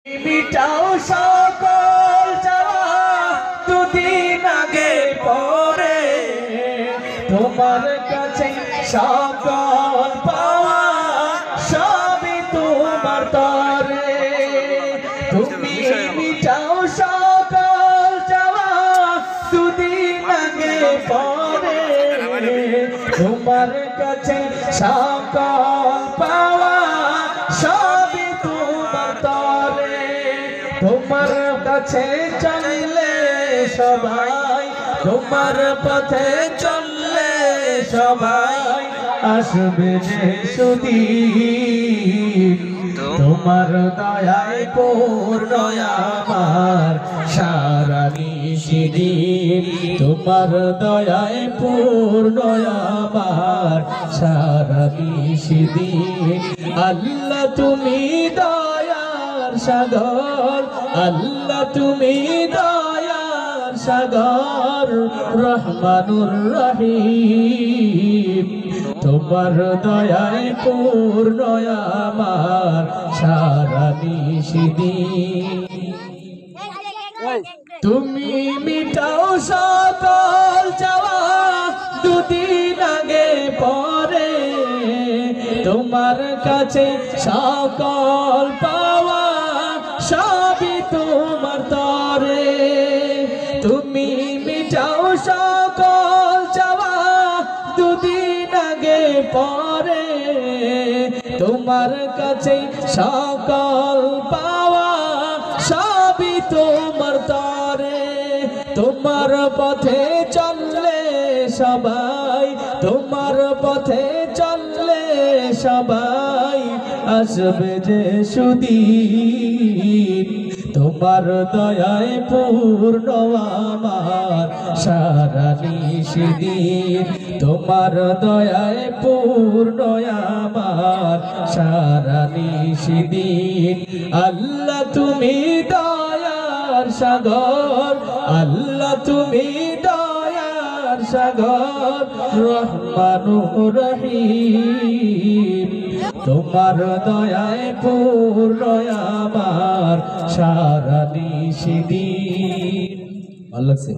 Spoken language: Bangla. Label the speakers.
Speaker 1: মিটাও সকল চাওয়া দুদিন আগে পরে তোমার কাছে সকল পাওয়া সবই তোমার তরে। তুমি মিটাও সকল চাওয়া দুদিন আগে পরে তোমার কাছে সকল পাওয়া সবই তোমার তরে। তোমার কাছে চললে সবাই তোমার পথে চললে সবাই আসবে যে সুদিন তোমার দয়ায় পূর্ণ আমার সারা নিশিদিন। তোমার দয়ায় পূর্ণ আমার সারা নিশিদিন। আল্লাহ তুমি দয়ার সাগর, আল্লাহ তুমি দয়ার সাগর রহমানুর রহিম। তোমার দয়ায় পূর্ণ আমার সারা নিশিদিন। তুমি মিটাও সকল চাওয়া দুদিন আগে পরে তোমার কাছে সকল পাওয়া সবই তোমার তরে। তুমি মিটাও সকল চাওয়া দুদিন আগে পরে তোমার কাছে সকল পাওয়া সবই তোমার তরে। তোমার পথে চললে সবাই তোমার পথে চললে সবাই আসবে যে সুদিন তোমার দয়ায় পূর্ণ আমার সারা নিশিদিন। তোমার দয়ায় পূর্ণ আমার সারা নিশিদিন। আল্লাহ তুমি দয়ার সাগর, আল্লাহ তুমি দয়ার সাগর রহমানুর রহিম। তোমার দয়ায় পূর্ণ আমার সারা নিশিদিন। ভালো লাগছে।